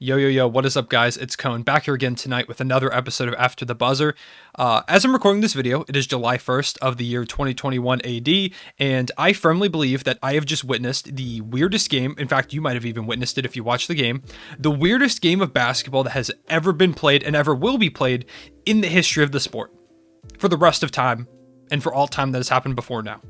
Yo, what is up, guys? It's Cone back here again tonight with another episode of After the Buzzer. As I'm recording this video, it is July 1st of the year 2021 AD, and I firmly believe that I have just witnessed the weirdest game. In fact, you might have even witnessed it if you watched the game. The weirdest game of basketball that has ever been played and ever will be played in the history of the sport for the rest of time and for all time that has happened before now.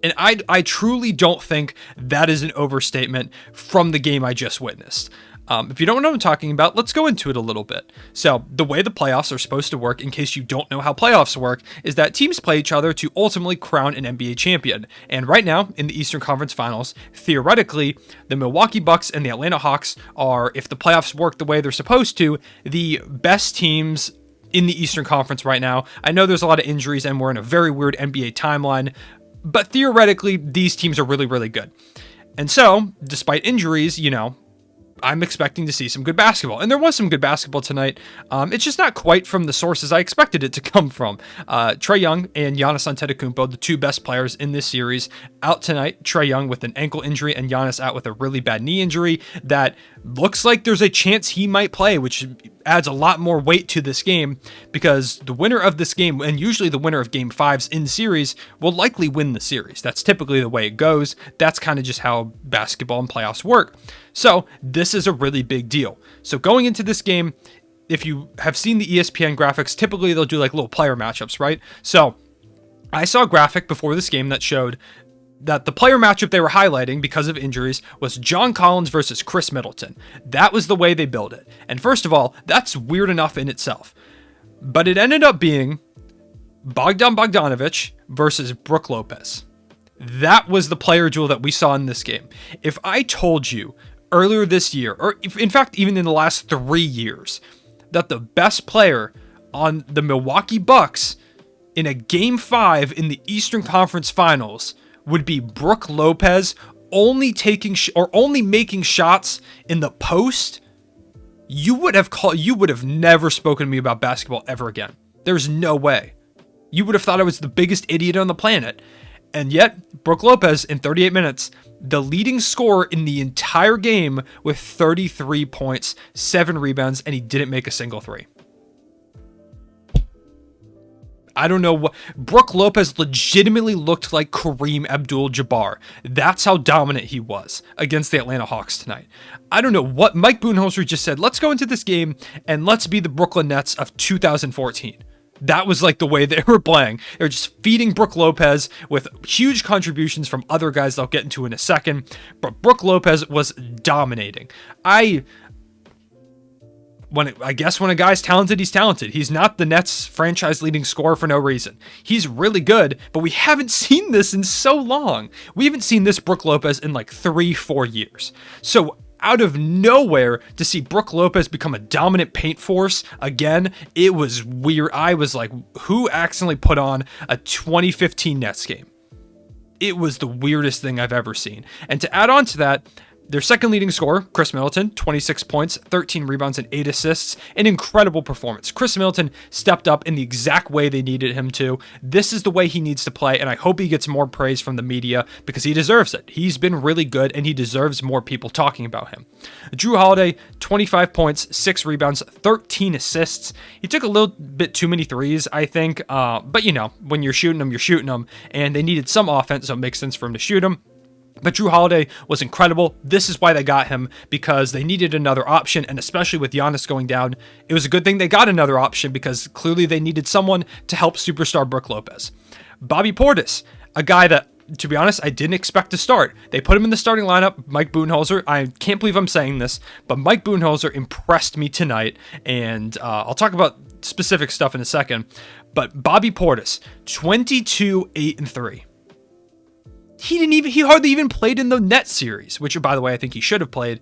And I truly don't think that is an overstatement from the game I just witnessed. If you don't know what I'm talking about, let's go into it a little bit. So the way the playoffs are supposed to work, in case you don't know how playoffs work, is that teams play each other to ultimately crown an NBA champion. And right now, in the Eastern Conference Finals, theoretically, the Milwaukee Bucks and the Atlanta Hawks are, if the playoffs work the way they're supposed to, the best teams in the Eastern Conference right now. I know there's a lot of injuries and we're in a very weird NBA timeline, but theoretically, these teams are really, really good. And so, despite injuries, I'm expecting to see some good basketball. And there was some good basketball tonight. It's just not quite from the sources I expected it to come from. Trae Young and Giannis Antetokounmpo, the two best players in this series, out tonight. Trae Young with an ankle injury and Giannis out with a really bad knee injury that looks like there's a chance he might play, which adds a lot more weight to this game, because the winner of this game, and usually the winner of game fives in series, will likely win the series. That's typically the way it goes. That's kind of just how basketball and playoffs work. So this is a really big deal. So going into this game, if you have seen the ESPN graphics, typically they'll do like little player matchups, right? So I saw a graphic before this game that showed that the player matchup they were highlighting because of injuries was John Collins versus Chris Middleton. That was the way they built it. And first of all, that's weird enough in itself. But it ended up being Bogdan Bogdanovic versus Brook Lopez. That was the player duel that we saw in this game. If I told you earlier this year, or in fact, even in the last 3 years, that the best player on the Milwaukee Bucks in a game 5 in the Eastern Conference Finals would be Brook Lopez only making shots in the post, you would have never spoken to me about basketball ever again. There's no way. You would have thought I was the biggest idiot on the planet. And yet, Brook Lopez, in 38 minutes, the leading scorer in the entire game with 33 points, 7 rebounds, and he didn't make a single three. I don't know what. Brook Lopez legitimately looked like Kareem Abdul-Jabbar. That's how dominant he was against the Atlanta Hawks tonight. I don't know what Mike Budenholzer just said. Let's go into this game and let's be the Brooklyn Nets of 2014. That was like the way they were playing. They were just feeding Brook Lopez with huge contributions from other guys that I'll get into in a second. But Brook Lopez was dominating. When a guy's talented, he's talented. He's not the Nets franchise leading scorer for no reason. He's really good, but we haven't seen this in so long. We haven't seen this Brook Lopez in like 3-4 years. So out of nowhere to see Brook Lopez become a dominant paint force again, it was weird. I was like, who accidentally put on a 2015 Nets game? It was the weirdest thing I've ever seen. And to add on to that, their second leading scorer, Chris Middleton, 26 points, 13 rebounds, and 8 assists. An incredible performance. Chris Middleton stepped up in the exact way they needed him to. This is the way he needs to play, and I hope he gets more praise from the media because he deserves it. He's been really good, and he deserves more people talking about him. Jrue Holiday, 25 points, 6 rebounds, 13 assists. He took a little bit too many threes, I think, but when you're shooting them, you're shooting them, and they needed some offense, so it makes sense for him to shoot them. But Jrue Holiday was incredible. This is why they got him, because they needed another option, and especially with Giannis going down, it was a good thing they got another option because clearly they needed someone to help superstar Brook Lopez. Bobby Portis, a guy that, to be honest, I didn't expect to start. They put him in the starting lineup. Mike Budenholzer, I can't believe I'm saying this, but Mike Budenholzer impressed me tonight, and I'll talk about specific stuff in a second. But Bobby Portis, 22, 8, and 3. He hardly even played in the Nets series, which, by the way, I think he should have played,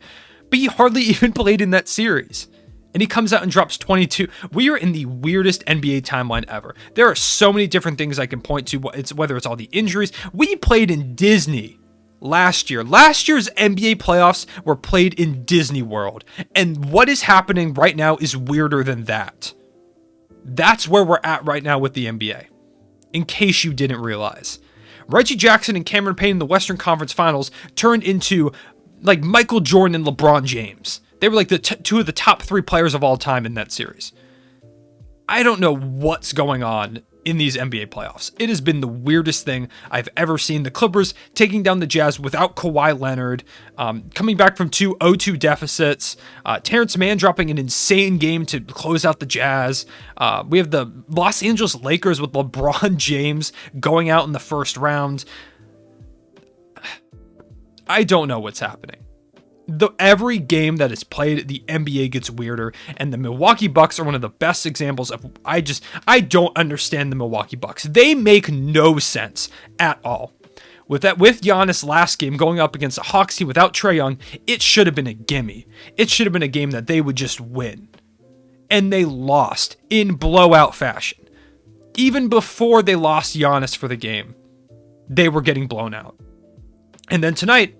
but he hardly even played in that series. And he comes out and drops 22. We are in the weirdest NBA timeline ever. There are so many different things I can point to, whether it's all the injuries. We played in Disney last year. Last year's NBA playoffs were played in Disney World. And what is happening right now is weirder than that. That's where we're at right now with the NBA, in case you didn't realize. Reggie Jackson and Cameron Payne in the Western Conference Finals turned into like Michael Jordan and LeBron James. They were like the two of the top 3 players of all time in that series. I don't know what's going on in these NBA playoffs. It has been the weirdest thing I've ever seen. The Clippers taking down the Jazz without Kawhi Leonard, coming back from 2 0-2 deficits, Terrence Mann dropping an insane game to close out the Jazz. We have the Los Angeles Lakers with LeBron James going out in the first round. I don't know what's happening. Every game that is played, the NBA gets weirder, and the Milwaukee Bucks are one of the best examples of. I don't understand the Milwaukee Bucks. They make no sense at all. With Giannis last game going up against a Hawks team without Trae Young, it should have been a gimme. It should have been a game that they would just win, and they lost in blowout fashion. Even before they lost Giannis for the game, they were getting blown out. And then tonight,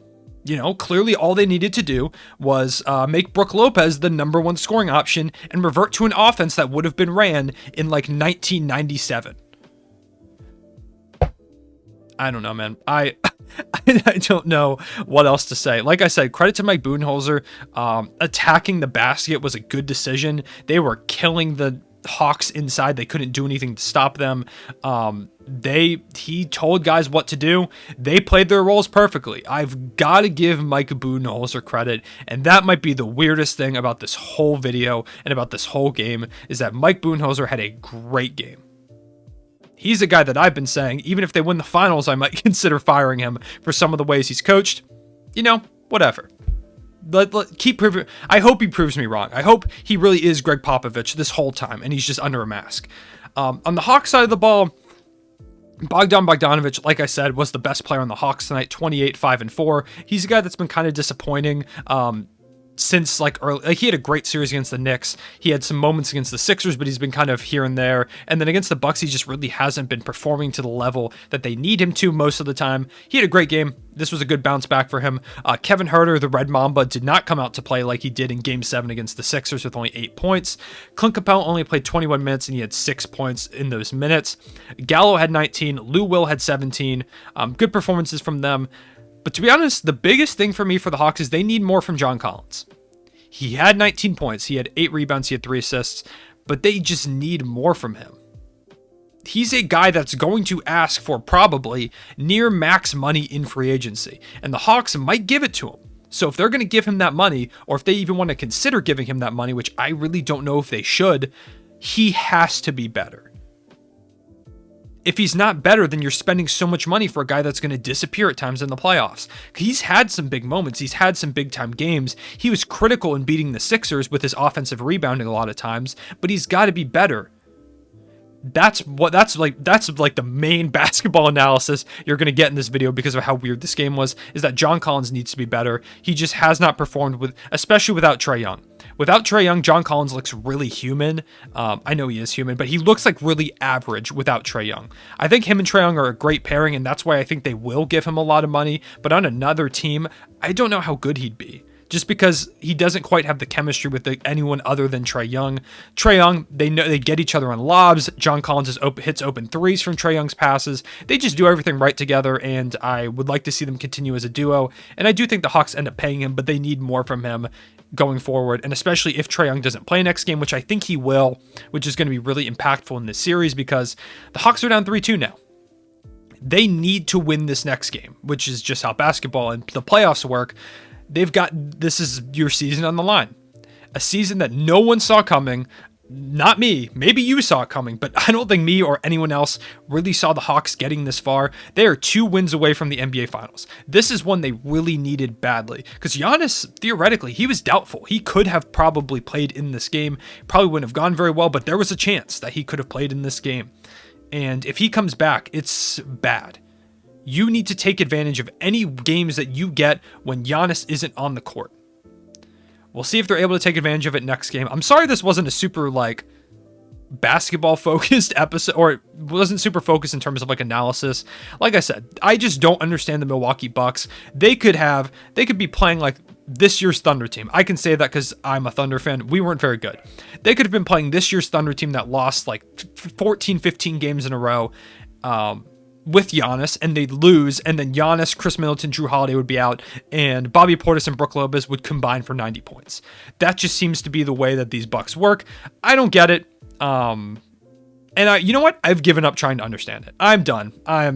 clearly all they needed to do was make Brook Lopez the number 1 scoring option and revert to an offense that would have been ran in like 1997. I don't know, man. I don't know what else to say. Like I said, credit to Mike Budenholzer. Attacking the basket was a good decision. They were killing the Hawks inside. They couldn't do anything to stop them. He told guys what to do. They played their roles perfectly. I've got to give Mike Budenholzer credit, and that might be the weirdest thing about this whole video and about this whole game, is that Mike Budenholzer had a great game. He's a guy that I've been saying, even if they win the finals, I might consider firing him for some of the ways he's coached. Whatever. Keep proving. I hope he proves me wrong. I hope he really is Greg Popovich this whole time, and he's just under a mask. On the Hawks side of the ball, Bogdan Bogdanovic, like I said, was the best player on the Hawks tonight. 28, 5, and 4. He's a guy that's been kind of disappointing. Since early, he had a great series against the Knicks. He had some moments against the Sixers, but he's been kind of here and there. And then against the Bucks, he just really hasn't been performing to the level that they need him to most of the time. He had a great game. This was a good bounce back for him. Kevin Huerter, the Red Mamba, did not come out to play like he did in Game 7 against the Sixers with only 8 points. Clint Capella only played 21 minutes, and he had 6 points in those minutes. Gallo had 19. Lou Will had 17. Good performances from them. But to be honest, the biggest thing for me for the Hawks is they need more from John Collins. He had 19 points. He had 8 rebounds. He had 3 assists. But they just need more from him. He's a guy that's going to ask for probably near max money in free agency. And the Hawks might give it to him. So if they're going to give him that money, or if they even want to consider giving him that money, which I really don't know if they should, he has to be better. If he's not better, then you're spending so much money for a guy that's going to disappear at times in the playoffs. He's had some big moments. He's had some big-time games. He was critical in beating the Sixers with his offensive rebounding a lot of times, but he's got to be better. That's like the main basketball analysis you're going to get in this video because of how weird this game was, is that John Collins needs to be better. He just has not performed especially without Trae Young. Without Trae Young, John Collins looks really human. I know he is human, but he looks like really average without Trae Young. I think him and Trae Young are a great pairing, and that's why I think they will give him a lot of money. But on another team, I don't know how good he'd be. Just because he doesn't quite have the chemistry with anyone other than Trae Young. Trae Young, they get each other on lobs. John Collins hits open threes from Trae Young's passes. They just do everything right together, and I would like to see them continue as a duo. And I do think the Hawks end up paying him, but they need more from him going forward, and especially if Trae Young doesn't play next game, which I think he will, which is going to be really impactful in this series because the Hawks are down 3-2 now. They need to win this next game, which is just how basketball and the playoffs work. This is your season on the line. A season that no one saw coming. Not me. Maybe you saw it coming, but I don't think me or anyone else really saw the Hawks getting this far. They are 2 wins away from the NBA Finals. This is one they really needed badly because Giannis, theoretically, he was doubtful. He could have probably played in this game. Probably wouldn't have gone very well, but there was a chance that he could have played in this game. And if he comes back, it's bad. You need to take advantage of any games that you get when Giannis isn't on the court. We'll see if they're able to take advantage of it next game. I'm sorry this wasn't a super basketball focused episode, or it wasn't super focused in terms of analysis. Like I said, I just don't understand the Milwaukee Bucks. They could be playing like this year's Thunder team. I can say that because I'm a Thunder fan. We weren't very good. They could have been playing this year's Thunder team that lost 14, 15 games in a row. with Giannis and they'd lose, and then Giannis, Chris Middleton, Drew Holiday would be out, and Bobby Portis and Brook Lopez would combine for 90 points. That just seems to be the way that these Bucks work. I don't get it. And you know what? I've given up trying to understand it. I'm done. I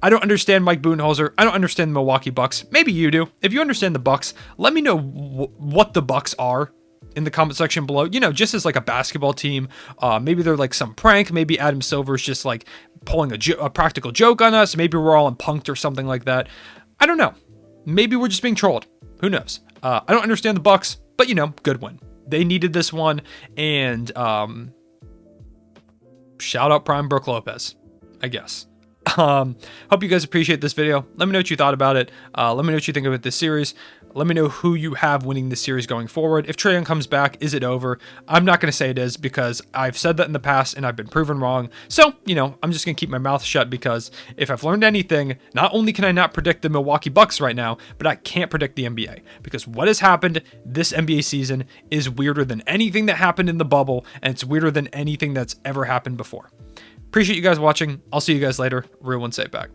don't understand Mike Budenholzer. I don't understand the Milwaukee Bucks. Maybe you do. If you understand the Bucks, let me know what the Bucks are in the comment section below. You know, just as like a basketball team. Maybe they're like some prank. Maybe Adam Silver's just like pulling a practical joke on us. Maybe we're all punked or something like that. I don't know. Maybe we're just being trolled. Who knows? I don't understand the Bucks, but you know, good win. They needed this one, and shout out Prime Brook Lopez, I guess. Hope you guys appreciate this video. Let me know what you thought about it. Let me know what you think about this series. Let me know who you have winning this series going forward. If Trae Young comes back, is it over? I'm not going to say it is, because I've said that in the past and I've been proven wrong. So, you know, I'm just going to keep my mouth shut, because if I've learned anything, not only can I not predict the Milwaukee Bucks right now, but I can't predict the NBA, because what has happened this NBA season is weirder than anything that happened in the bubble, and it's weirder than anything that's ever happened before. Appreciate you guys watching. I'll see you guys later. Real One Say Back.